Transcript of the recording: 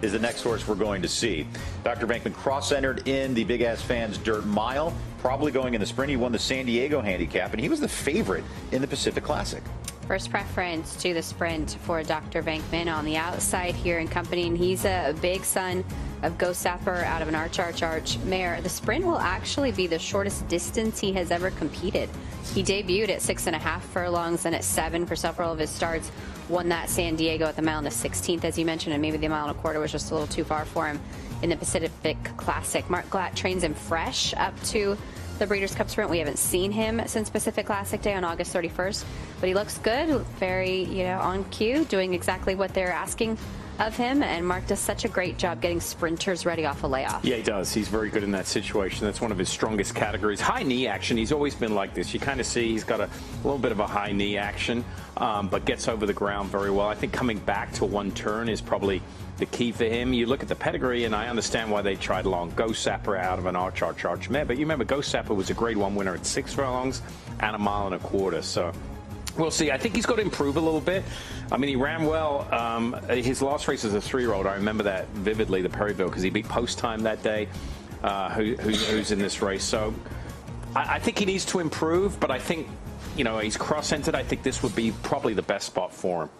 is the next horse we're going to see. Dr. Venkman cross-entered in the Big Ass Fans Dirt Mile, probably going in the sprint. He won the San Diego handicap, and he was the favorite in the Pacific Classic. First preference to the sprint for Dr. Venkman on the outside here in company, and he's a big son of Go Sapper out of an arch mare. The sprint will actually be the shortest distance he has ever competed. He debuted at 6.5 furlongs and at 7 for several of his starts. Won that San Diego at the mile and a 16th, as you mentioned, and maybe the mile and a quarter was just a little too far for him in the Pacific Classic. Mark Glatt trains him fresh up to the Breeders' Cup Sprint. We haven't seen him since Pacific Classic Day on August 31st, but he looks good, very, on cue, doing exactly what they're asking of him, and Mark does such a great job getting sprinters ready off a layoff. Yeah, he does. He's very good in that situation. That's one of his strongest categories. High knee action. He's always been like this. You kind of see he's got a little bit of a high knee action, but gets over the ground very well. I think coming back to one turn is probably the key for him. You look at the pedigree, and I understand why they tried along Go Sapper out of an arch mare, but you remember Go Sapper was a Grade 1 winner at 6 furlongs and a mile and a quarter, so we'll see. I think he's got to improve a little bit. I mean, he ran well. His last race as a 3-year-old, I remember that vividly, the Perryville, because he beat Post Time that day, who's in this race. So I think he needs to improve, but I think, he's cross-entered. I think this would be probably the best spot for him.